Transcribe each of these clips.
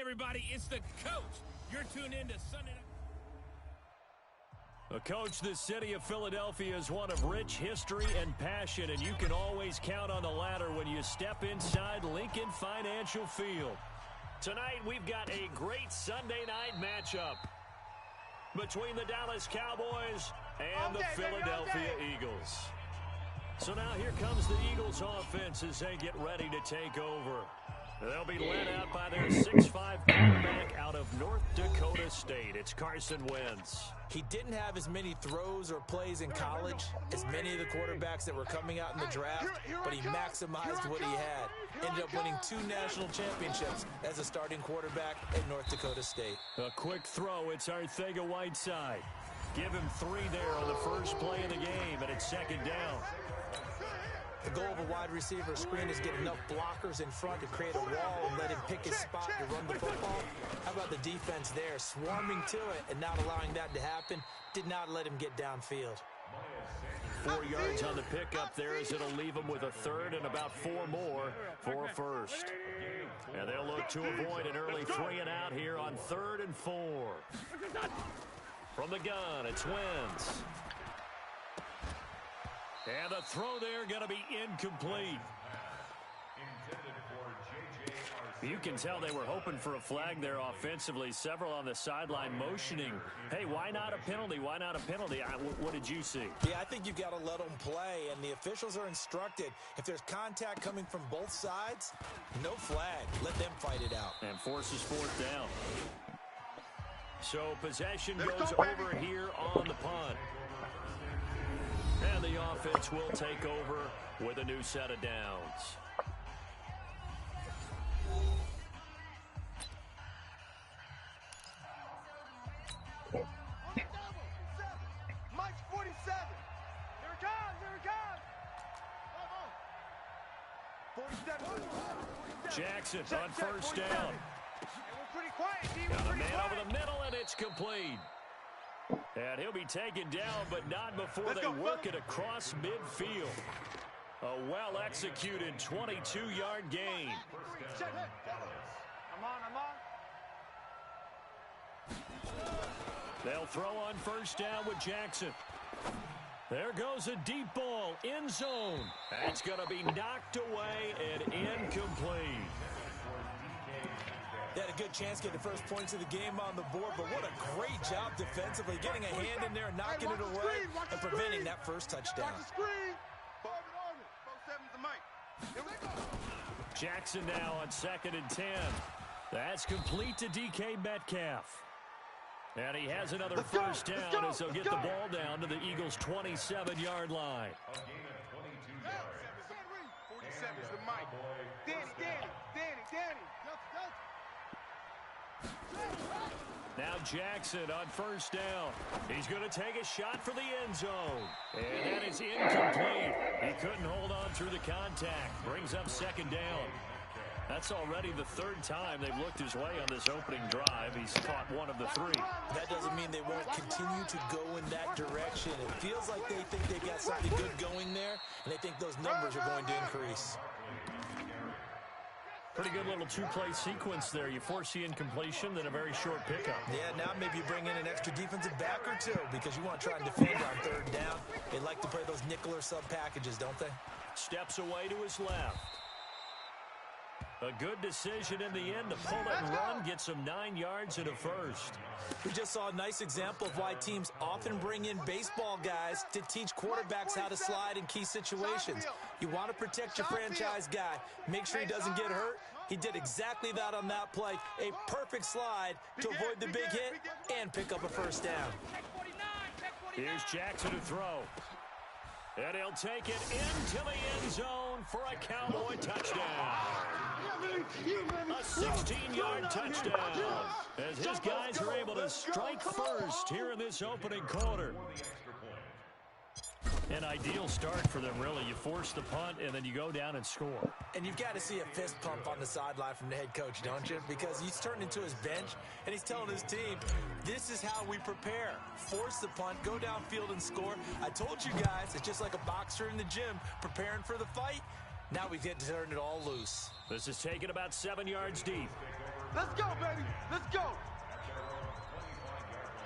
everybody, it's the coach. You're tuned in to Sunday Night. Coach, the city of Philadelphia is one of rich history and passion, and you can always count on the ladder when you step inside Lincoln Financial Field. Tonight, we've got a great Sunday night matchup between the Dallas Cowboys and the Philadelphia Eagles. So now here comes the Eagles offense as they get ready to take over. They'll be led out by their 6'5" quarterback out of North Dakota State. It's Carson Wentz. He didn't have as many throws or plays in college as many of the quarterbacks that were coming out in the draft, but he maximized what he had. Ended up winning 2 national championships as a starting quarterback at North Dakota State. A quick throw. It's Arcega-Whiteside. Give him 3 there on the first play of the game, and it's second down. The goal of a wide receiver screen is get enough blockers in front to create a wall and let him pick his spot to run the football. How about the defense there, swarming to it and not allowing that to happen? Did not let him get downfield. 4 yards on the pickup there as it'll leave him with a third and about 4 more for a first. And they'll look to avoid an early 3 and out here on 3rd and 4. From the gun, it's Wentz. And the throw there going to be incomplete. You can tell they were hoping for a flag there offensively. Several on the sideline motioning. Hey, why not a penalty? Why not a penalty? What did you see? Yeah, I think you've got to let them play, and the officials are instructed. If there's contact coming from both sides, no flag. Let them fight it out. And forces 4th down. So possession goes over here on the punt. And the offense will take over with a new set of downs. Mike's 47. Here it comes. Here it comes. 47. Jackson on first down. And we're pretty quiet, D. Got a man over the middle, and it's complete. And he'll be taken down, but not before they work it across midfield. A well-executed 22-yard gain. I'm on. They'll throw on first down with Jackson. There goes a deep ball, end zone. That's going to be knocked away and incomplete. They had a good chance to get the first points of the game on the board, but what a great job defensively, getting a hand in there and knocking it away and preventing that first touchdown. Jackson now on 2nd and 10. That's complete to DK Metcalf. And he has another first down as they'll get the ball down to the Eagles' 27-yard line. 47 is the mic. Danny. Now Jackson on first down. He's going to take a shot for the end zone. And that is incomplete. He couldn't hold on through the contact. Brings up second down. That's already the 3rd time they've looked his way on this opening drive. He's caught 1 of the 3. That doesn't mean they won't continue to go in that direction. It feels like they think they've got something good going there, and they think those numbers are going to increase. Pretty good little 2-play sequence there. You force the incompletion, then a very short pickup. Yeah, now maybe you bring in an extra defensive back or 2 because you want to try and defend on 3rd down. They like to play those nickel or sub packages, don't they? Steps away to his left. A good decision in the end to pull it and run, get some 9 yards and a first. We just saw a nice example of why teams often bring in baseball guys to teach quarterbacks how to slide in key situations. You want to protect your franchise guy. Make sure he doesn't get hurt. He did exactly that on that play. A perfect slide to avoid the big hit and pick up a first down. Here's Jackson to throw. And he'll take it into the end zone for a Cowboy touchdown. A 16-yard touchdown as his guys are able to strike first here in this opening quarter. An ideal start for them, really. You force the punt, and then you go down and score. And you've got to see a fist pump on the sideline from the head coach, don't you? Because he's turned into his bench, and he's telling his team, this is how we prepare. Force the punt, go downfield and score. I told you guys, it's just like a boxer in the gym preparing for the fight. Now we get to turn it all loose. This is taken about 7 yards deep. Let's go, baby. Let's go.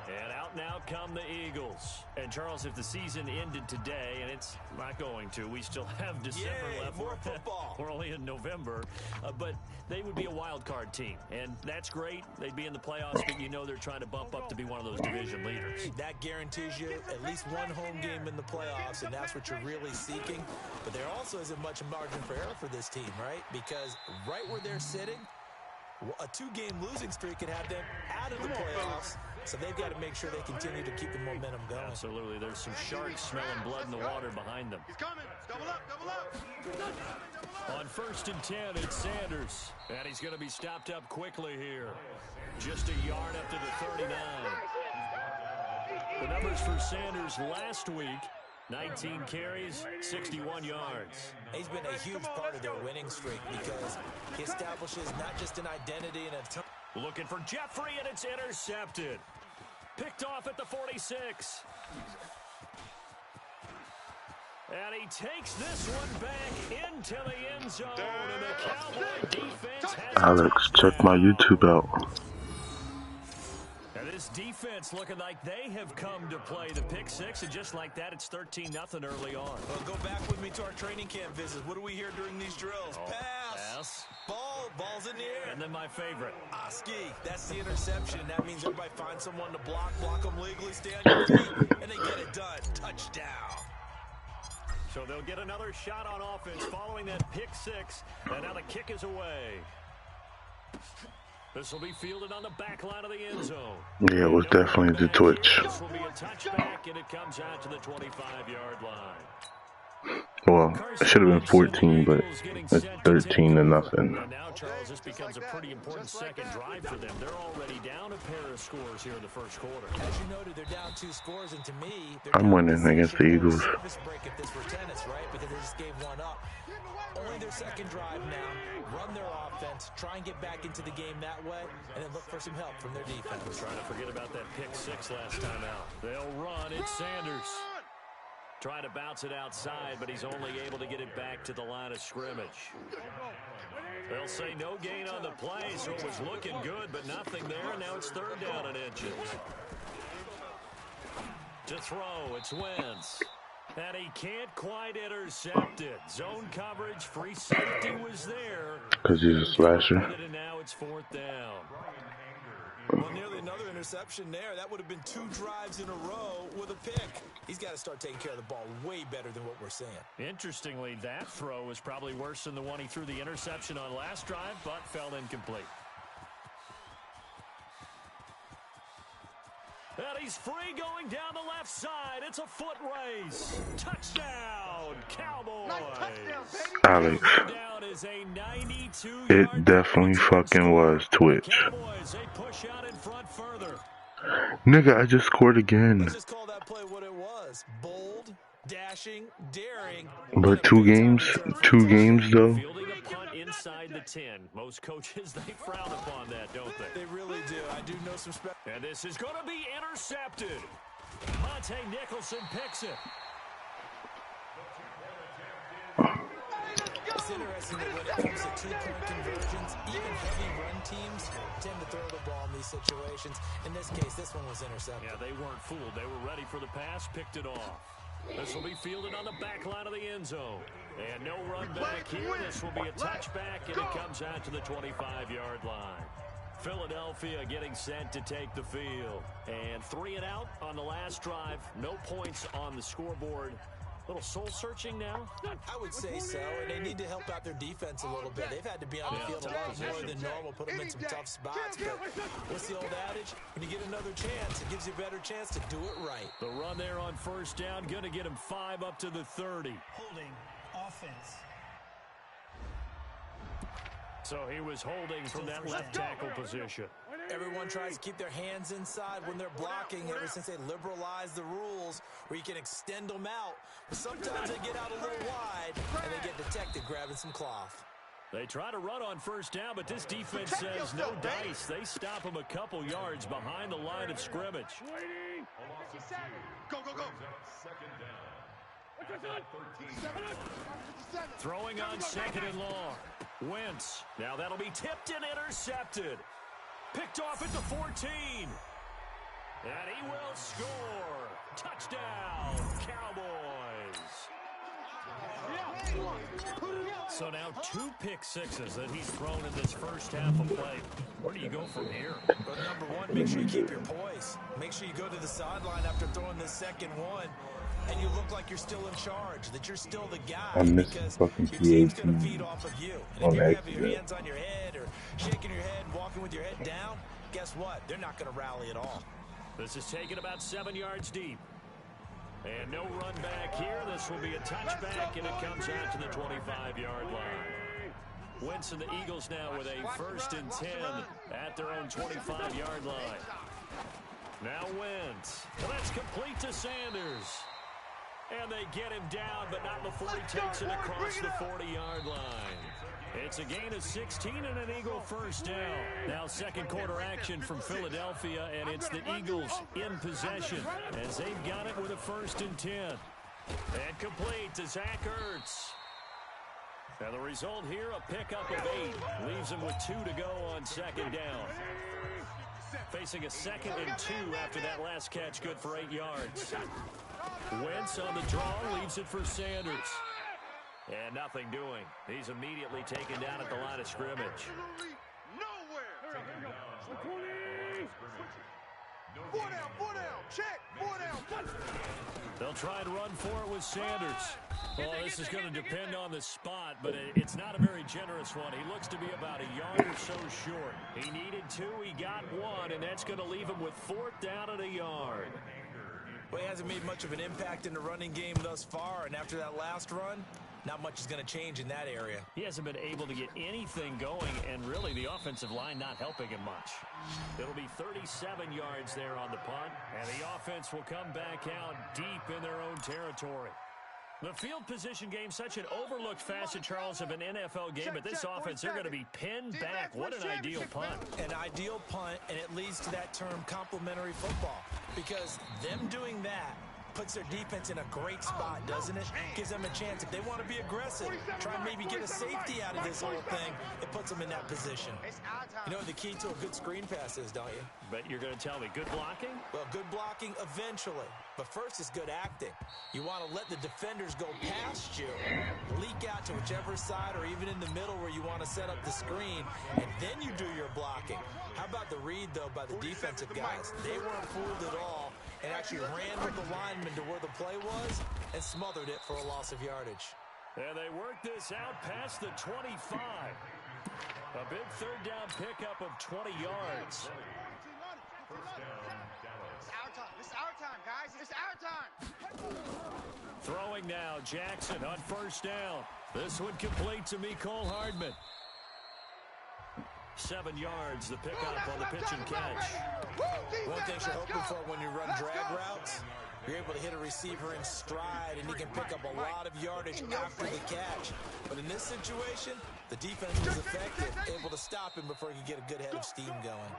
And out now come the Eagles. And, Charles, if the season ended today, and it's not going to, we still have December left. More football. We're only in November. But they would be a wild card team. And that's great. They'd be in the playoffs, but you know they're trying to bump up to be one of those division leaders. That guarantees you at least one home game in the playoffs, and that's what you're really seeking. But there also isn't much margin for error for this team, right? Because right where they're sitting, a 2-game losing streak could have them out of the playoffs. So they've got to make sure they continue to keep the momentum going. Absolutely. There's some sharks smelling blood in the water behind them. He's coming. Double up, double up. On 1st and 10, it's Sanders. And he's going to be stopped up quickly here. Just a yard up to the 39. The numbers for Sanders last week, 19 carries, 61 yards. He's been a huge part of their winning streak because he establishes not just an identity and a ton. Looking for Jeffrey, and it's intercepted. Picked off at the 46. And he takes this one back into the end zone. And the Cowboy defense has Alex, check my YouTube out. And this defense looking like they have come to play the pick six, and just like that, it's 13-0 early on. Well, go back with me to our training camp visits. What do we hear during these drills? Pass. Ball's in the air. And then my favorite. Oski, that's the interception. That means everybody finds someone to block them legally, stay on your feet, and they get it done. Touchdown. So they'll get another shot on offense following that pick six, and now the kick is away. This will be fielded on the back line of the end zone. Yeah, it was definitely the twitch. This will be a touchback, and it comes out to the 25-yard line. Well, it should have been 14, but it's 13-0. And now, Charles, this becomes a pretty important second drive for them. They're already down a pair of scores here in the first quarter. As you noted, they're down 2 scores, and to me, I'm winning against the Eagles. Service break if this were tennis, right? Because they just gave one up. Only their second drive now. Run their offense, try and get back into the game that way, and then look for some help from their defense. Trying to forget about that pick six last time out. They'll run. It's Sanders. Trying to bounce it outside, but he's only able to get it back to the line of scrimmage. They'll say no gain on the play, so it was looking good, but nothing there. Now it's 3rd down and inches. To throw, it's Wentz. And he can't quite intercept it. Zone coverage, free safety was there. Because he's a slasher. And now it's 4th down. Well, nearly another interception there. That would have been 2 drives in a row with a pick. He's got to start taking care of the ball way better than what we're seeing. Interestingly, that throw was probably worse than the one he threw the interception on last drive, but fell incomplete. And he's free going down the left side. It's a foot race. Touchdown, Cowboys. Nice touchdown, baby. Alex, Down is a 92-yard it definitely fucking was Twitch. Cowboys, they push out in front further. Nigga, I just scored again. Let's just call that play what it was. Bold, dashing, daring. But 2 games though. Fielding a punt inside the 10. Most coaches, they frown upon that, don't they? They really do. I do know some special. And this is going to be intercepted. Monte Nicholson picks it. It's interesting that when it comes to 2-point conversions, even heavy run teams tend to throw the ball in these situations. In this case, this one was intercepted. Yeah, they weren't fooled. They were ready for the pass, picked it off. This will be fielded on the back line of the end zone. And no run back here. This will be a touchback, and it comes out to the 25-yard line. Philadelphia getting set to take the field. And 3 and out on the last drive. No points on the scoreboard. Little soul-searching now? I would say so, and they need to help out their defense a little bit. They've had to be on the field a lot more than normal, put them in some tough spots. But what's the old adage? When you get another chance, it gives you a better chance to do it right. The run there on 1st down, going to get him 5 up to the 30. Holding offense. So he was holding from that left tackle position. Everyone tries to keep their hands inside when they're blocking ever since they liberalized the rules where you can extend them out. But sometimes they get out a little wide and they get detected grabbing some cloth. They try to run on 1st down, but this defense says no dice. They stop him a couple yards behind the line of scrimmage. Go, go, go. Throwing on second and long. Wentz. Now that'll be tipped and intercepted. Picked off at the 14. And he will score. Touchdown, Cowboys. So now 2 pick sixes that he's thrown in this first half of play. Where do you go from here? Well, number one, make sure you keep your poise. Make sure you go to the sideline after throwing this second one, and you look like you're still in charge, that you're still the guy, I miss because fucking your team's going to PAT feed off of you. And on if you're having your accident. hands on your head or shaking your head and walking with your head down, guess what? They're not going to rally at all. This is taken about 7 yards deep. And no run back here. This will be a touchback, and it comes out to the 25-yard line. Wentz and the Eagles now with a 1st and 10 at their own 25-yard line. Now Wentz. Well, that's complete to Sanders. And they get him down, but not before he takes it across the 40-yard line. It's a gain of 16 and an Eagle first down. Now second quarter action from Philadelphia, and it's the Eagles in possession as they've got it with a 1st and 10. And complete to Zach Ertz. And the result here, a pickup of 8. Leaves him with 2 to go on second down. Facing a 2nd and 2 after that last catch, good for 8 yards. Wentz on the draw, leaves it for Sanders. And nothing doing. He's immediately taken down at the line of scrimmage. They'll try and run for it with Sanders. Well, this is going to depend on the spot, but it's not a very generous one. He looks to be about a yard or so short. He needed 2, he got 1, and that's going to leave him with 4th down at a yard. Well, he hasn't made much of an impact in the running game thus far, and after that last run, not much is going to change in that area. He hasn't been able to get anything going, and really the offensive line not helping him much. It'll be 37 yards there on the punt, and the offense will come back out deep in their own territory. The field position game, such an overlooked facet, Charles, of an NFL game, but this offense, they're going to be pinned back. What an ideal punt. An ideal punt, and it leads to that term complementary football, because them doing that puts their defense in a great spot, doesn't it? Gives them a chance. If they want to be aggressive, try and maybe get a safety out of this whole thing, it puts them in that position. You know what the key to a good screen pass is, don't you? But you're going to tell me, good blocking? Well, good blocking eventually. But first is good acting. You want to let the defenders go past you, leak out to whichever side or even in the middle where you want to set up the screen, and then you do your blocking. How about the read, though, by the defensive guys? They weren't fooled at all and actually ran with the lineman to where the play was and smothered it for a loss of yardage. And they work this out past the 25. A big 3rd down pickup of 20 yards. It's our time, guys. It's our time. Throwing now, Jackson on 1st down. This one complete to Mecole Hardman. 7 yards, the pickup on the pitch and catch. One thing you're hoping for when you run drag routes, you're able to hit a receiver in stride, and he can pick up a lot of yardage after the catch. But in this situation, the defense was effective, able to stop him before he could get a good head of steam going.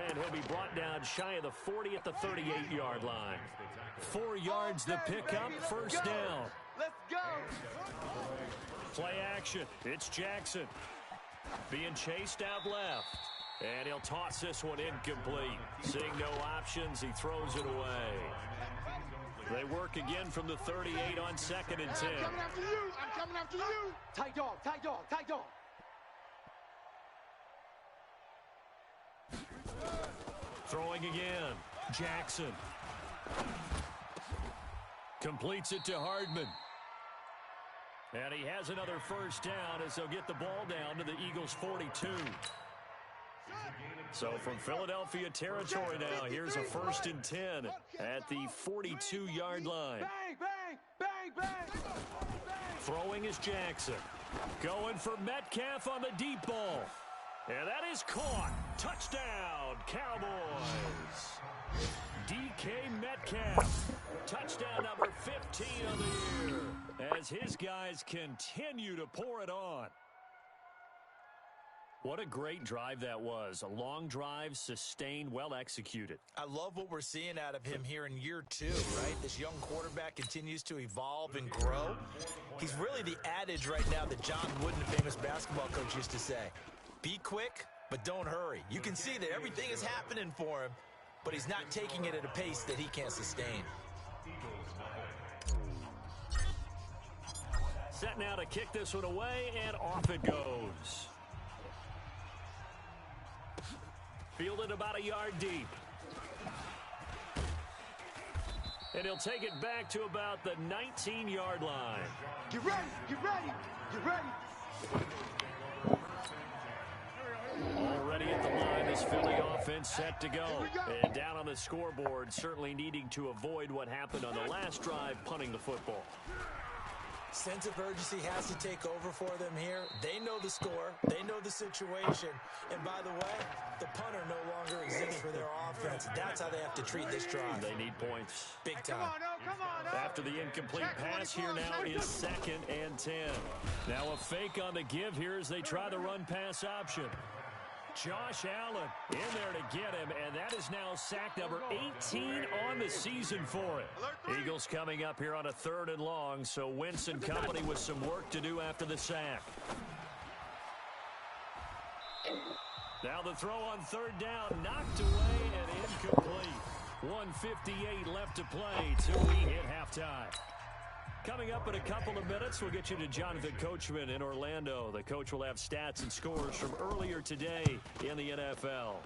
And he'll be brought down shy of the 40 at the 38-yard line. 4 yards the pickup, 1st down. Let's go. Play action. It's Jackson. Being chased out left. And he'll toss this one incomplete. Seeing no options, he throws it away. They work again from the 38 on 2nd and 10. I'm coming after you. I'm coming after you. Tight dog, tight dog, tight dog. Throwing again. Jackson. Completes it to Hardman. And he has another 1st down as they'll get the ball down to the Eagles' 42. So from Philadelphia territory now, here's a 1st and 10 at the 42-yard line. Bang, bang, bang, bang. Throwing is Jackson. Going for Metcalf on the deep ball. And that is caught. Touchdown, Cowboys. DK Metcalf. Touchdown number 15 of the year as his guys continue to pour it on. What a great drive that was. A long drive, sustained, well executed. I love what we're seeing out of him here in year 2, right? This young quarterback continues to evolve and grow. He's really the adage right now that John Wooden, the famous basketball coach, used to say. Be quick, but don't hurry. You can see that everything is happening for him, but he's not taking it at a pace that he can't sustain. Set now to kick this one away, and off it goes. Fielded about a yard deep. And he'll take it back to about the 19-yard line. Get ready, get ready, get ready. Already at the line, this Philly offense set to go. And down on the scoreboard, certainly needing to avoid what happened on the last drive, punting the football. Sense of urgency has to take over for them here. They know the score. They know the situation. And by the way, the punter no longer exists for their offense. That's how they have to treat this drive. They need points. Big time. Come on. After the incomplete pass, here now is 2nd and 10. Now a fake on the give here as they try the run-pass option. Josh Allen in there to get him, and that is now sack number 18 on the season for it. Eagles coming up here on a 3rd and long, so Wentz and company with some work to do after the sack. Now the throw on 3rd down, knocked away and incomplete. 1:58 left to play till we hit halftime. Coming up in a couple of minutes, we'll get you to Jonathan Coachman in Orlando. The coach will have stats and scores from earlier today in the NFL.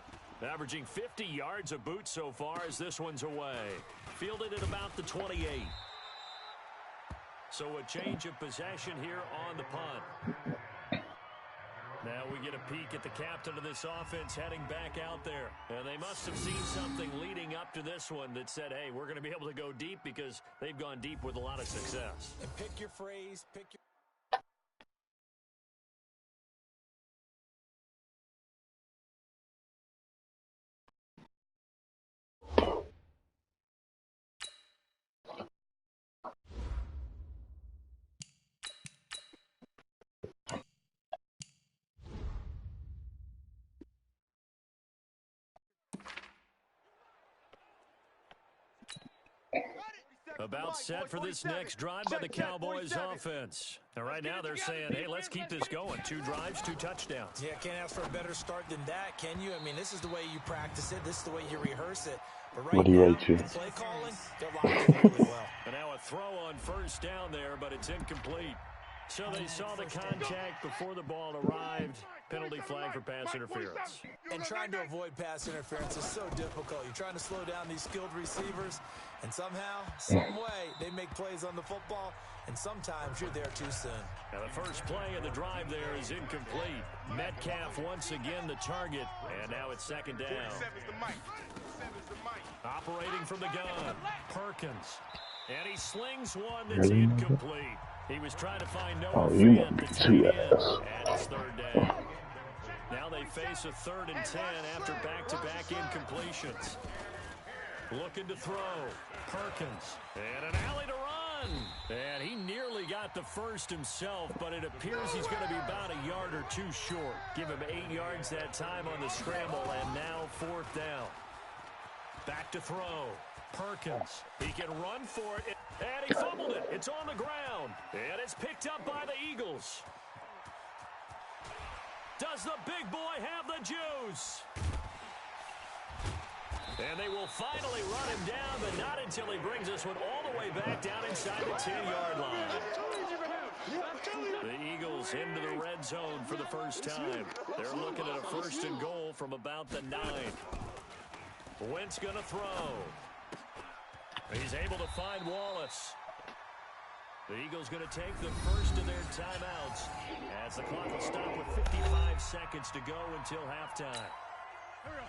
Averaging 50 yards a boot so far as this one's away. Fielded at about the 28. So a change of possession here on the punt. Now we get a peek at the captain of this offense heading back out there. And they must have seen something leading up to this one that said, hey, we're going to be able to go deep because they've gone deep with a lot of success. And pick your phrase, pick your... About set for this next drive by the Cowboys offense. And right now they're saying, hey, let's keep this going. 2 drives, 2 touchdowns. Yeah, can't ask for a better start than that, can you? I mean, this is the way you practice it. This is the way you rehearse it. But right now, the play calling, they're locked in really well. And now a throw on 1st down there, but it's incomplete. So they saw the contact before the ball arrived. Penalty flag for pass interference. And trying to avoid pass interference is so difficult. You're trying to slow down these skilled receivers, and somehow, some way, they make plays on the football, and sometimes you're there too soon. Now the first play of the drive there is incomplete. Metcalf once again the target, and now it's 2nd down. Operating from the gun, Perkins. And he slings one that's incomplete. He was trying to find Noah Fant to take in, and it's 3rd down. Now they face a 3rd and 10 after back-to-back incompletions. Looking to throw. Perkins. And an alley to run. And he nearly got the first himself, but it appears he's going to be about a yard or 2 short. Give him 8 yards that time on the scramble, and now 4th down. Back to throw. Perkins. He can run for it. And he fumbled it. It's on the ground. And it's picked up by the Eagles. Does the big boy have the juice? And they will finally run him down, but not until he brings this one all the way back down inside the 10-yard line. The Eagles into the red zone for the first time. They're looking at a 1st and goal from about the 9. Wentz going to throw. He's able to find Wallace. The Eagles going to take the first of their timeouts as the clock will stop with 55 seconds to go until halftime.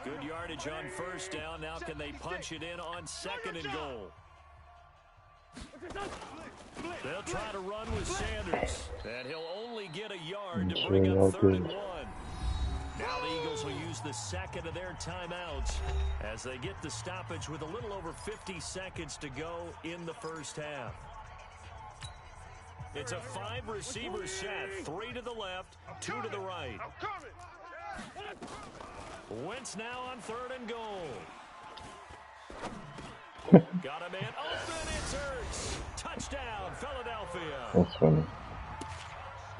Good yardage on 1st down. Now can they punch it in on 2nd and goal? They'll try to run with Sanders, and he'll only get a yard to bring up 3rd and 1. Now the Eagles will use the 2nd of their timeouts as they get the stoppage with a little over 50 seconds to go in the first half. It's a 5-receiver set, 3 to the left, 2 to the right. Wentz now on 3rd and goal. Got a man open. It's Ertz. Touchdown, Philadelphia. That's funny.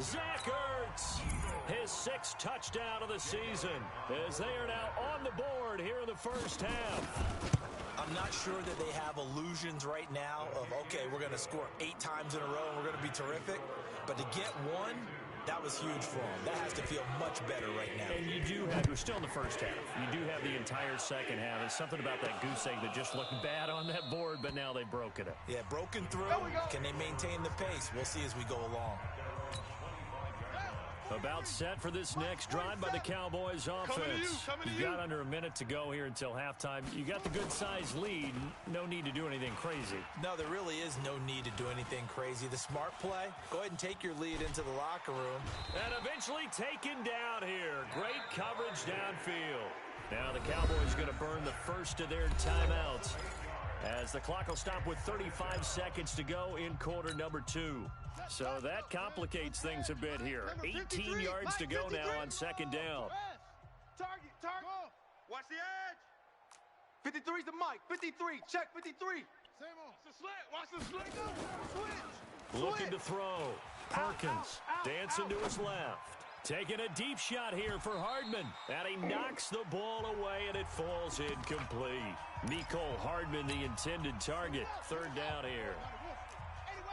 Zach Ertz, his 6th touchdown of the season, as they are now on the board here in the first half. I'm not sure that they have illusions right now of, okay, we're going to score 8 times in a row and we're going to be terrific. But to get one, that was huge for them. That has to feel much better right now. And you're still in the first half. You do have the entire second half. There's something about that goose egg that just looked bad on that board, but now they've broken it. Yeah, broken through. Can they maintain the pace? We'll see as we go along. About set for this next drive by the Cowboys offense. You've got under a minute to go here until halftime. You got the good-sized lead. No need to do anything crazy. No, there really is no need to do anything crazy. The smart play, go ahead and take your lead into the locker room. And eventually taken down here. Great coverage downfield. Now the Cowboys going to burn the first of their timeouts, as the clock will stop with 35 seconds to go in quarter number 2. So that complicates things a bit here. 18 yards to go now on 2nd down. Target. Watch the edge. 53's the mic. 53. Check 53. Watch the slant. Switch. Looking to throw. Perkins dancing to his left. Taking a deep shot here for Hardman. And he knocks the ball away, and it falls incomplete. Nicole Hardman, the intended target. 3rd down here.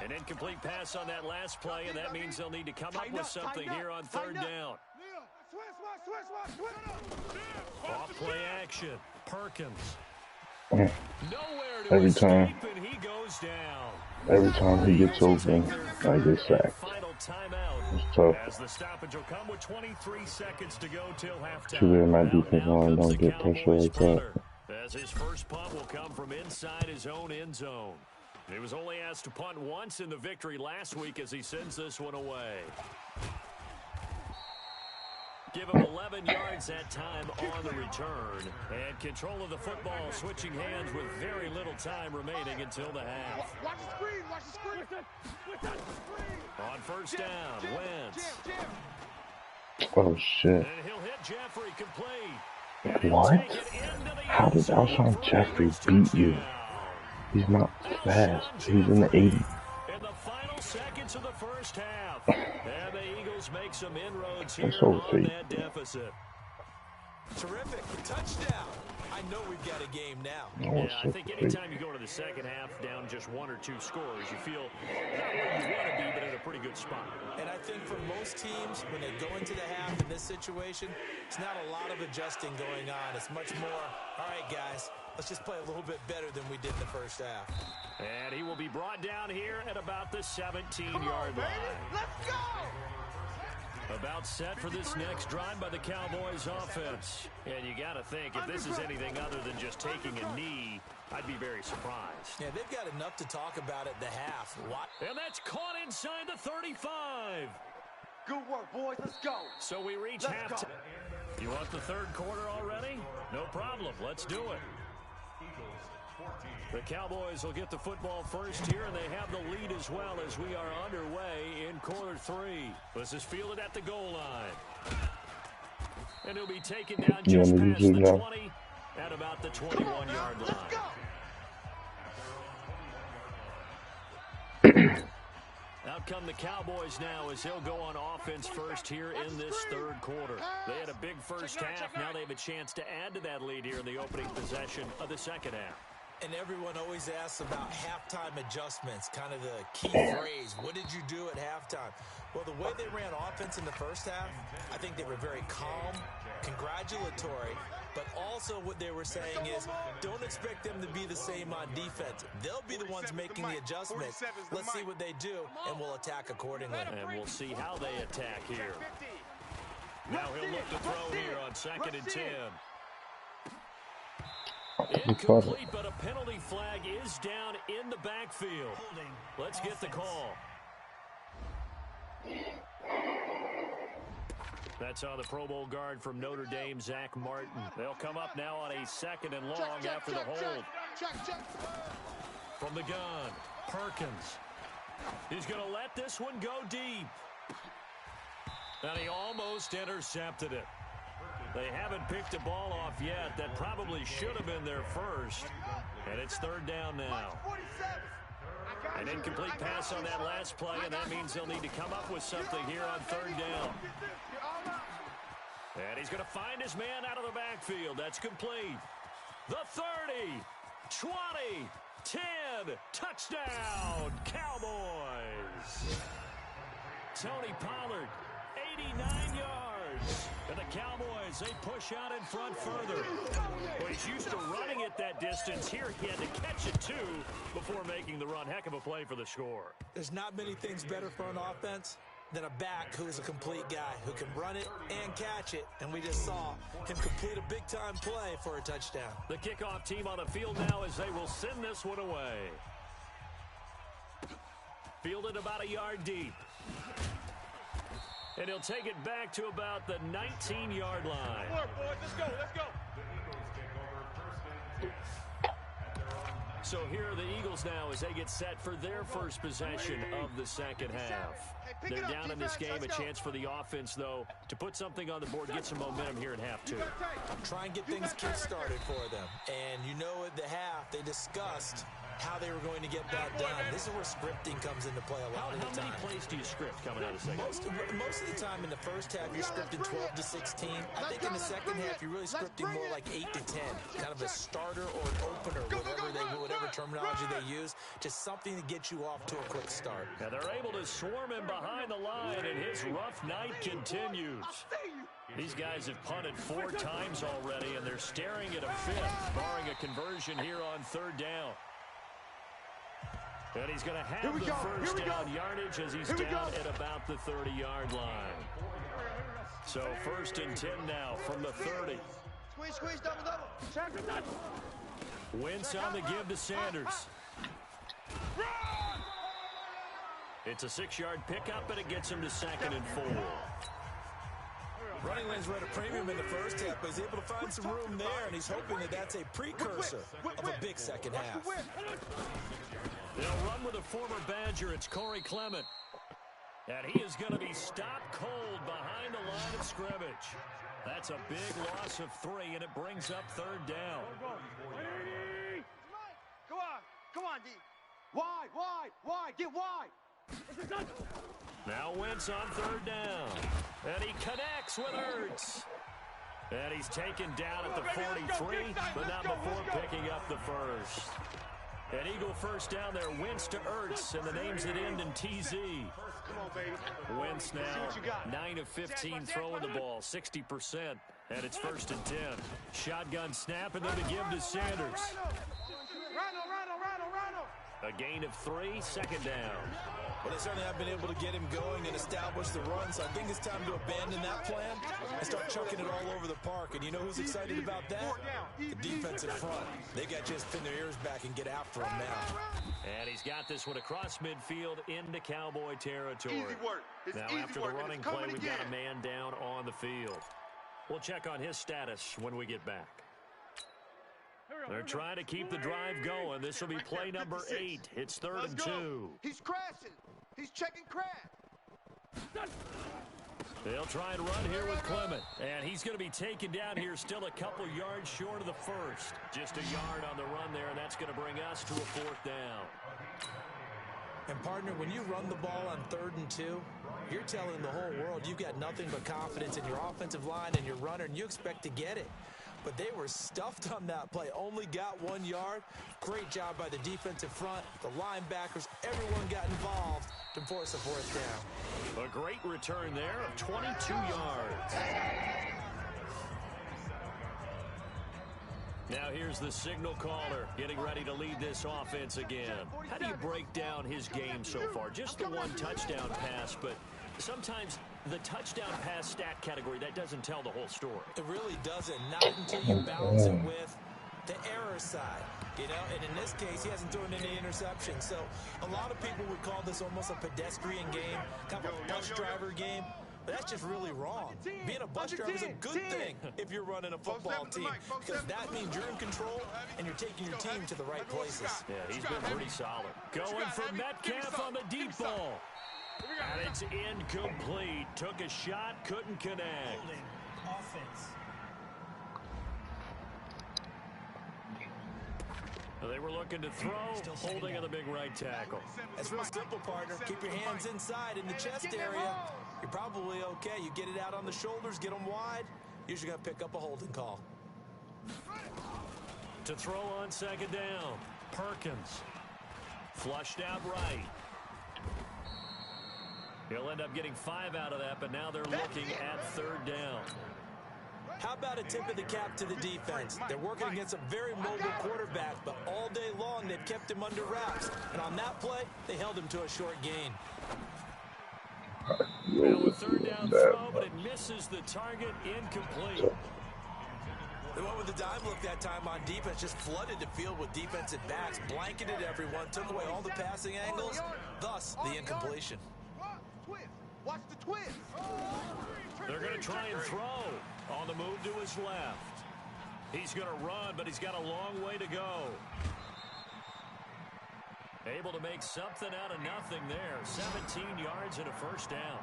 An incomplete pass on that last play, and that means they'll need to come up with something here on 3rd down. Off play action. Perkins. Nowhere to Every escape, time. and he goes down. Every time he gets open, I get sacked. Final timeout. It's tough. As the stoppage will come with 23 seconds to go till halftime. Too bad my Now defense line comes don't the get pressure Cowboys like that. punter, as his first punt will come from inside his own end zone. He was only asked to punt once in the victory last week as he sends this one away. Give him 11 yards that time on the return. And control of the football switching hands with very little time remaining until the half. Watch the screen. On 1st down, Wentz. Oh shit. And he'll hit Jeffrey complete. What? How did Alshon Jeffrey beat you? He's not fast. He's in the 80s. In the final seconds of the first half. And the Eagles make some inroads here That's so on fake. that deficit. Terrific. Touchdown. I know we've got a game now. Oh, Yeah, I think anytime you go into the second half down just 1 or 2 scores, you feel not where you want to be, but in a pretty good spot. And I think for most teams, when they go into the half in this situation, it's not a lot of adjusting going on. It's much more, all right, guys, let's just play a little bit better than we did in the first half. And he will be brought down here at about the 17-yard line. Let's go. About set for this next drive by the Cowboys offense. And you got to think, if this is anything other than just taking a knee, I'd be very surprised. Yeah, they've got enough to talk about at the half. What? And that's caught inside the 35. Good work, boys. Let's go. So we reach Let's halftime. You want the 3rd quarter already? No problem. Let's do it. The Cowboys will get the football first here, and they have the lead as well as we are underway in quarter 3. This is fielded at the goal line. And he'll be taken down just past the 20 at about the 21-yard line. Out come the Cowboys now as he'll go on offense first here in this 3rd quarter. They had a big first half. Now they have a chance to add to that lead here in the opening possession of the second half. And everyone always asks about halftime adjustments, kind of the key phrase. What did you do at halftime? Well, the way they ran offense in the first half, I think they were very calm, congratulatory, but also what they were saying is don't expect them to be the same on defense. They'll be the ones making the adjustments. Let's see what they do, and we'll attack accordingly. And we'll see how they attack here. Now he'll look to throw here on 2nd and 10. Incomplete, but a penalty flag is down in the backfield. Let's get the call. That's on the Pro Bowl guard from Notre Dame, Zach Martin. They'll come up now on a 2nd and long after the hold. From the gun, Perkins. He's going to let this one go deep. And he almost intercepted it. They haven't picked a ball off yet. That probably should have been their first. And it's third down now. An incomplete pass on that last play, and that means they'll need to come up with something here on third down. And he's going to find his man out of the backfield. That's complete. The 30, 20, 10, touchdown, Cowboys. Tony Pollard, 89 yards. And the Cowboys, they push out in front further. Well, he's used to running it that distance. Here he had to catch it, too, before making the run. Heck of a play for the score. There's not many things better for an offense than a back who's a complete guy who can run it and catch it. And we just saw him complete a big-time play for a touchdown. The kickoff team on the field now as they will send this one away. Fielded about a yard deep. And he'll take it back to about the 19-yard line. Come on, boys. Let's go. Let's go. So here are the Eagles now as they get set for their first possession of the second half. They're down in this game. A chance for the offense, though, to put something on the board, get some momentum here in half two. Try and get things kick-started for them. And you know at the half, they discussed how they were going to get that done. This is where scripting comes into play a lot of the time. How many plays do you script coming out of the second? Most of the time in the first half, you're scripting 12 to 16. I think in the second half, you're really scripting more like 8 to 10. Kind of a starter or an opener, whatever terminology they use. Just something to get you off to a quick start. Now they're able to swarm him behind the line, and his rough night continues. These guys have punted 4 times already, and they're staring at a 5th, barring a conversion here on third down. And he's going to have the first down yardage as he's down at about the 30-yard line. So first and 10 now from the 30. Squeeze, double. Wentz on the give to Sanders. It's a 6-yard pickup, and it gets him to 2nd and 4. Running lanes were at a premium in the first half, but he's able to find some room there, and he's hoping that that's a precursor of a big second half. They'll run with a former Badger. It's Corey Clement. And he is going to be stopped cold behind the line of scrimmage. That's a big loss of 3, and it brings up third down. Come on, D. Wide, get wide. Now Wentz on third down. And he connects with Ertz. And he's taken down at the 43, but not before picking up the first. An Eagle first down there. Wentz to Ertz, and the names that end in TZ. Wentz now 9 of 15 throwing the ball, 60%, and it's first and 10. Shotgun snap, and then the give to Sanders. A gain of 3, second down. Well, they certainly have been able to get him going and establish the run, so I think it's time to abandon that plan and start chucking it all over the park. And you know who's excited about that? The defensive front. They got to just pin their ears back and get after him now. And he's got this one across midfield into Cowboy territory. Easy work. Now, after the running play, we've got a man down on the field. We'll check on his status when we get back. They're trying to keep the drive going. This will be play number 8. It's 3rd and 2. He's crashing. He's checking crash. They'll try and run here with Clement. And he's going to be taken down here still a couple yards short of the first. Just a yard on the run there, and that's going to bring us to a 4th down. And, partner, when you run the ball on 3rd and 2, you're telling the whole world you've got nothing but confidence in your offensive line and your runner, and you expect to get it. But they were stuffed on that play. Only got 1 yard. Great job by the defensive front. The linebackers, everyone got involved to force a 4th down. A great return there of 22 yards. Now here's the signal caller getting ready to lead this offense again. How do you break down his game so far? Just the 1 touchdown pass, but sometimes the touchdown pass stat category, that doesn't tell the whole story. It really doesn't. Not until you balance it with the error side. You know, and in this case, he hasn't thrown any interceptions. So a lot of people would call this almost a pedestrian game, kind of a bus driver game. But that's just really wrong. Being a bus driver is a good thing if you're running a football team, because that means you're in control and you're taking your team to the right places. Yeah, he's been pretty solid. Going for Metcalf on the deep ball. And it's incomplete. Took a shot, couldn't connect. Offense. They were looking to throw, holding on the big right tackle. That's real simple, partner. Keep your hands inside in the chest area. You're probably okay. You get it out on the shoulders, get them wide. Usually going to pick up a holding call. To throw on second down, Perkins. Flushed out right. He'll end up getting 5 out of that, but now they're looking at third down. How about a tip of the cap to the defense? They're working against a very mobile quarterback, but all day long they've kept him under wraps. And on that play, they held him to a short gain. Well, a third down throw, but it misses the target, incomplete. They went with the dime look that time on defense, just flooded the field with defensive backs, blanketed everyone, took away all the passing angles, thus the incompletion. Watch the twist. They're going to try and throw. On the move to his left. He's going to run, but he's got a long way to go. Able to make something out of nothing there. 17 yards and a first down.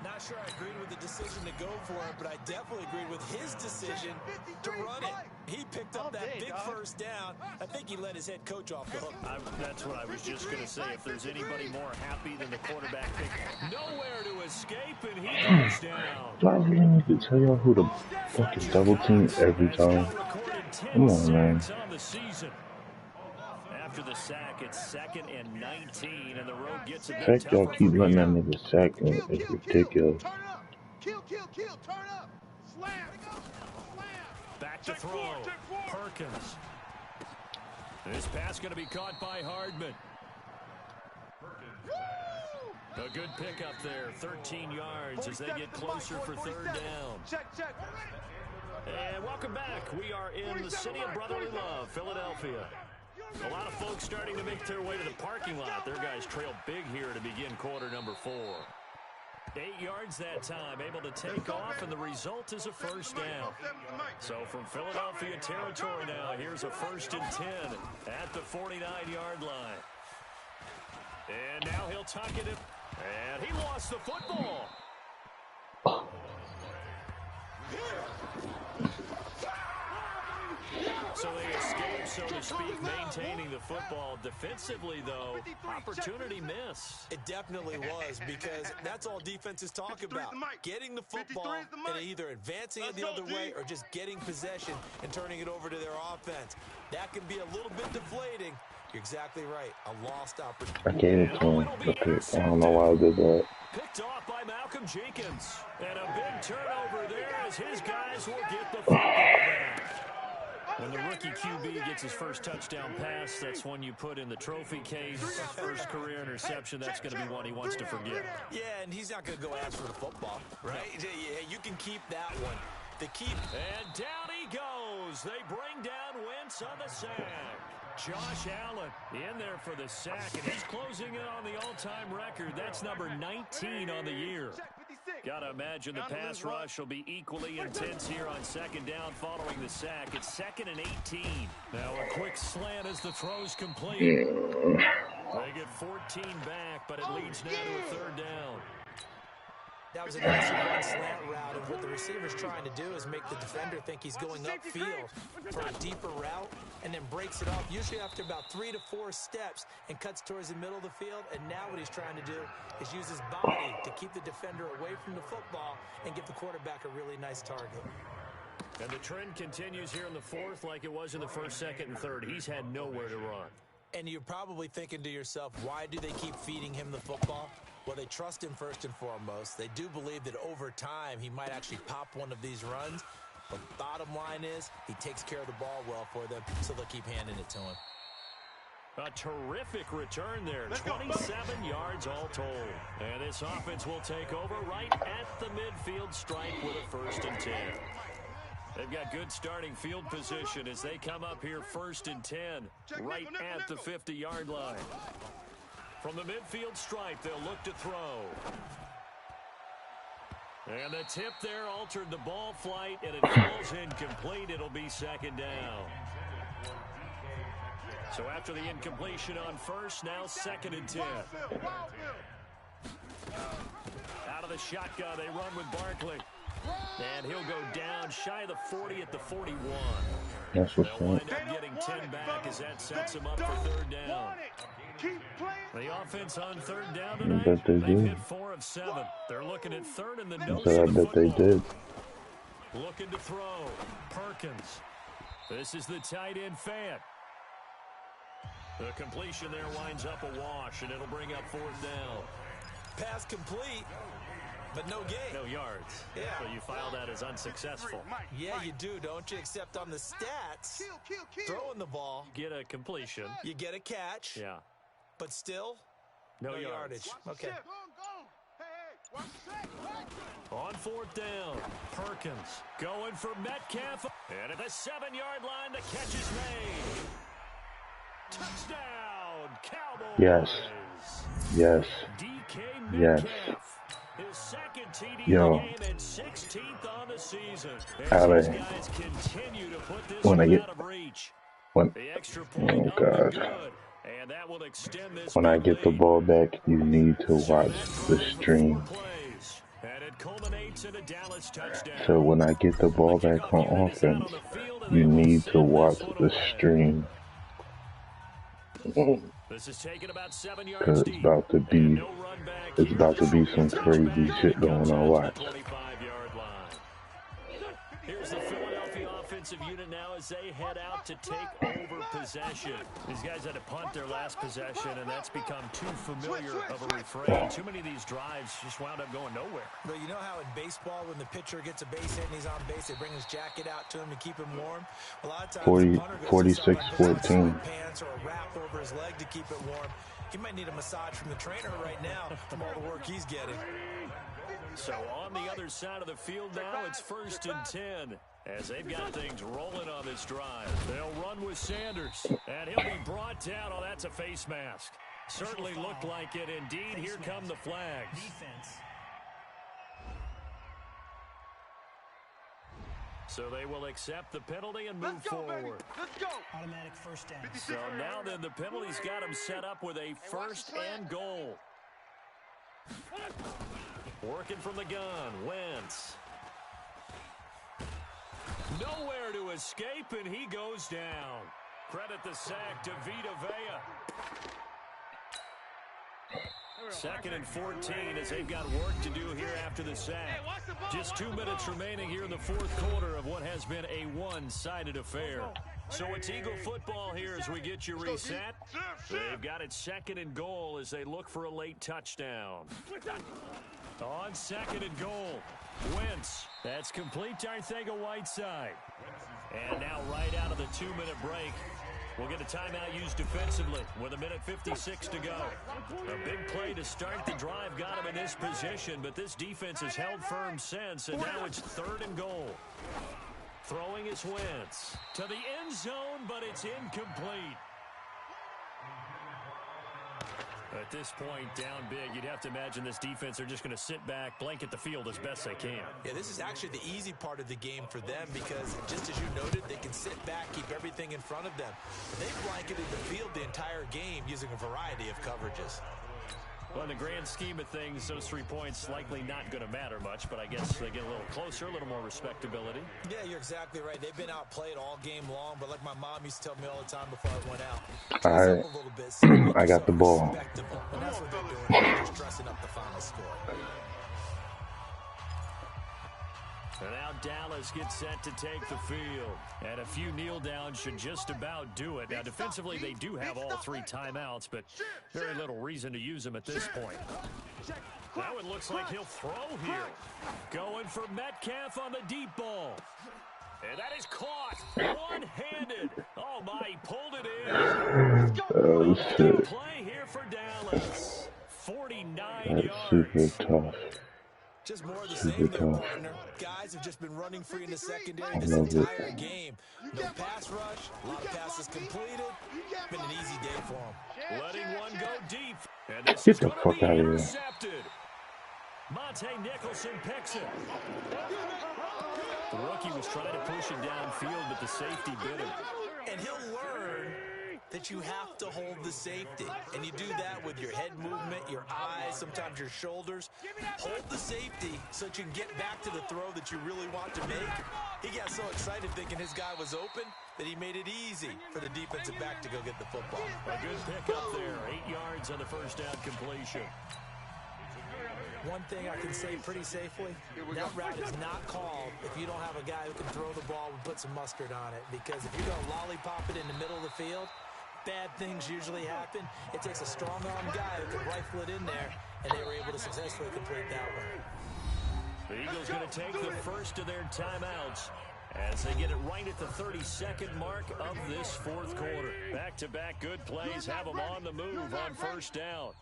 Not sure I agreed with the decision to go for it, but I definitely agreed with his decision to run it. He picked up that big first down. I think he let his head coach off the hook. That's what I was just going to say. If there's anybody more happy than the quarterback pick, nowhere to escape, and he goes down. Do I really need to tell y'all who to fucking double team every time? Come on, man. After the sack, it's 2nd and 19, and the road gets a bit The fact y'all tougher keep for letting that him. nigga sack him is ridiculous. Turn up. Kill, turn up. Slam. Back to throw. Perkins. This pass going to be caught by Hardman. A good pickup there, 13 yards as they get closer for third down. Check. And welcome back. We are in the city of brotherly love, Philadelphia. A lot of folks starting to make their way to the parking lot. Their guys trail big here to begin quarter number 4. 8 yards that time, able to take off, and the result is a first down. So from Philadelphia territory now, here's a 1st and 10 at the 49-yard line. And now he'll tuck it in, and he lost the football. So they escape, so to speak, maintaining the football. Defensively, though, opportunity miss. It definitely was, because that's all defenses talk about. Getting the football and either advancing it the other way or just getting possession and turning it over to their offense. That can be a little bit deflating. You're exactly right. A lost opportunity. I gave it to him. I don't know why I did that. Picked off by Malcolm Jenkins. And a big turnover there as his guys will get the football back. When the rookie QB gets his first touchdown pass, that's one you put in the trophy case. First career interception, that's going to be one he wants to forget. Yeah, and he's not going to go ask for the football, right? Yeah, you can keep that one. And down he goes. They bring down Wentz on the sack. Josh Allen in there for the sack, and he's closing in on the all-time record. That's number 19 on the year. Got to imagine the pass rush will be equally intense here on second down following the sack. It's 2nd and 18. Now a quick slant as the throw's complete. They get 14 back, but it leads now to a third down. That was a nice run slant route, and what the receiver's trying to do is make the defender think he's going upfield for a deeper route, and then breaks it off, usually after about 3 to 4 steps, and cuts towards the middle of the field. And now what he's trying to do is use his body to keep the defender away from the football and give the quarterback a really nice target. And the trend continues here in the 4th like it was in the 1st, 2nd, and 3rd. He's had nowhere to run. And you're probably thinking to yourself, why do they keep feeding him the football? Well, they trust him first and foremost. They do believe that over time he might actually pop one of these runs. But bottom line is he takes care of the ball well for them, so they'll keep handing it to him. A terrific return there. 27 yards all told. And this offense will take over right at the midfield stripe with a 1st and 10. They've got good starting field position as they come up here 1st and 10 right at the 50-yard line. From the midfield stripe, they'll look to throw. And the tip there altered the ball flight, and it falls incomplete. It'll be 2nd down. So after the incompletion on 1st, now 2nd and 10. Out of the shotgun, they run with Barkley. And he'll go down shy of the 40 at the 41. That's what's They'll up. wind up getting 10 back as that sets them up for third down. The offense on third down I tonight, bet they they've did. hit 4 of 7. They're looking at third in the I nose said I of the bet they football. did. Looking to throw. Perkins. This is the tight end Fant. The completion there winds up a wash, and it'll bring up fourth down. Pass complete, but no gain. No yards. Yeah. So you file that as unsuccessful. Yeah, you do, don't you? Except on the stats, throwing the ball, Get a completion. you get a catch, Yeah. but still, No yardage. Okay. On fourth down, Perkins going for Metcalf. And at the 7-yard line, the catch is made. Touchdown, Cowboys. Yes. Yes. DK Yes. Metcalf. His second TD Yo. of the game and 16th on the season. As Ale. these guys continue to put this When I one get- out of reach. When The extra point up God. and good. And that will extend this when I big get the lead. ball back, you need to watch the stream. And it culminates in a Dallas touchdown. So when I get the ball back on offense, you need to watch the stream. This is taken about 7 yards Cause deep. it's about to be, And no run back it's here. about to be This some will be a crazy touchback. shit going Comes on. out to Watch. the 25-yard line. Here's the Philadelphia offensive unit now as they head out to take over possession. These guys had to punt their last possession, and that's become too familiar of a refrain. Too many of these drives just wound up going nowhere. But you know how in baseball, when the pitcher gets a base hit and he's on base, they bring his jacket out to him to keep him warm? A lot of times, 40 the punter goes to somebody, puts on 46-14. sweatpants or a wrap over his leg to keep it warm. He might need a massage from the trainer right now from all the work he's getting. So on the other side of the field now, it's 1st and 10. As they've got things rolling on this drive. They'll run with Sanders. And he'll be brought down. Oh, that's a face mask. Certainly looked like it. Indeed, here come the flags. Defense. So they will accept the penalty and move forward. Let's go. Automatic first down. So now then the penalty's got him set up with a 1st and goal. Working from the gun, Wentz. Nowhere to escape, and he goes down. Credit the sack to Vita Vea. 2nd and 14 as they've got work to do here after the sack. Just 2 minutes remaining here in the 4th quarter of what has been a one-sided affair. So it's Eagle football here as we get you reset. They've got it 2nd and goal as they look for a late touchdown. On 2nd and goal, Wentz. That's complete to Arcega-Whiteside. And now right out of the 2-minute break, we'll get a timeout used defensively with 1:56 to go. A big play to start the drive got him in this position, but this defense has held firm since, and now it's 3rd and goal. Throwing is Wentz to the end zone, but it's incomplete. At this point, down big, you'd have to imagine this defense are just going to sit back, blanket the field as best they can. Yeah, this is actually the easy part of the game for them because, just as you noted, they can sit back, keep everything in front of them. They've blanketed the field the entire game using a variety of coverages. Well, in the grand scheme of things, those 3 points likely not going to matter much, but I guess they get a little closer, a little more respectability. Yeah, you're exactly right. They've been outplayed all game long, but like my mom used to tell me all the time before I went out, All right. dress up a little bit, so make I got the yourself ball. respectable. And that's what they're doing. They're just dressing up the final score. And now Dallas gets set to take the field. And a few kneel downs should just about do it. Now, defensively, they do have all 3 timeouts, but very little reason to use them at this point. Now it looks like he'll throw here. Going for Metcalf on the deep ball. And that is caught one-handed. Oh, my, he pulled it in. Oh, shit. Play here for Dallas. 49 That's super yards. tough. Just more of the same there, partner. Guys have just been running free in the secondary this love it. entire game. No pass rush, a lot of passes completed. Been an easy day for them. Letting one go deep. And this Get is the gonna fuck be out of here. intercepted. Monte Nicholson picks it. The rookie was trying to push it downfield, but the safety bit him. And he'll learn that you have to hold the safety. And you do that with your head movement, your eyes, sometimes your shoulders. Hold the safety so that you can get back to the throw that you really want to make. He got so excited thinking his guy was open that he made it easy for the defensive back to go get the football. A good pick up there. 8 yards on the first down completion. One thing I can say pretty safely, that route is not called if you don't have a guy who can throw the ball and put some mustard on it. Because if you're going to lollipop it in the middle of the field, bad things usually happen. It takes a strong-arm guy who can rifle it in there, and they were able to successfully complete that one. The Eagles going to take the first of their timeouts as they get it right at the 32nd mark of this fourth quarter. Back-to-back good plays have them on the move on first down.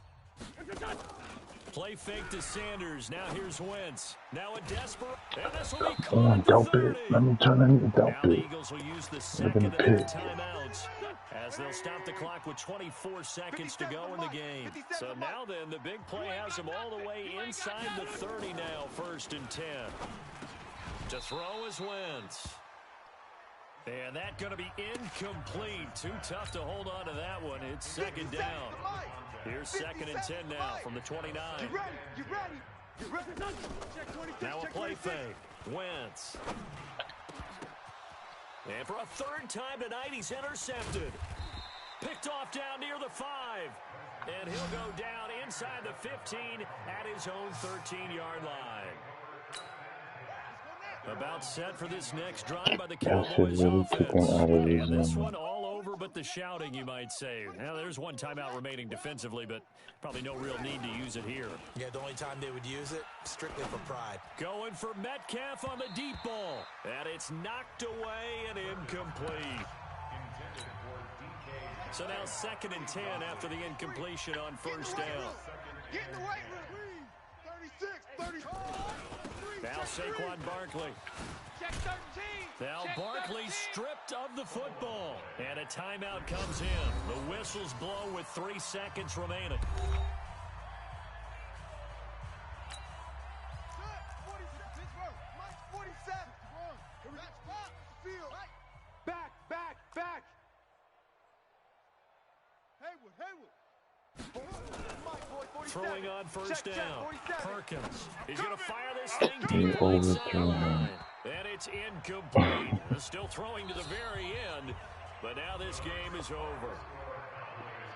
Play fake to Sanders. Now here's Wentz. Now a desperate. And this will be Come on, Delp it. Let me turn in the Now Delp the it. Eagles will use the second of their timeouts as they'll stop the clock with 24 seconds to go in the game. So now then, the big play has them all the way inside the 30 now, 1st and 10. To throw is Wentz. And that's going to be incomplete. Too tough to hold on to that one. It's second down. Here's 2nd and 10 now from the 29. You ready? Now a play fake. Wentz. And for a 3rd time tonight, he's intercepted. Picked off down near the 5. And he'll go down inside the 15 at his own 13-yard line. About set for this next drive by the Cowboys offense. And this one all over but the shouting, you might say. Now, there's one timeout remaining defensively, but probably no real need to use it here. Yeah, the only time they would use it, strictly for pride. Going for Metcalf on the deep ball. And it's knocked away and incomplete. So now 2nd and 10 after the incompletion on first down. Get in the right room. 36, 34. Now Saquon Barkley. Check 13. Now Barkley stripped of the football. And a timeout comes in. The whistles blow with 3 seconds remaining. Back. Throwing on first down. Perkins. He's going to fire this thing deep right sideline. And it's incomplete. Still throwing to the very end. But now this game is over.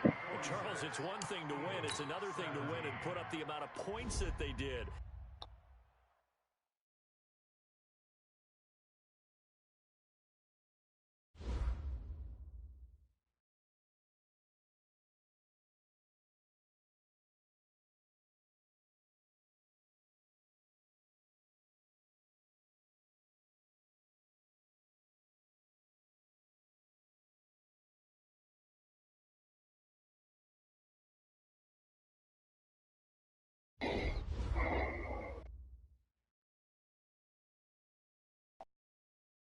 Well, Charles, it's one thing to win. It's another thing to win and put up the amount of points that they did.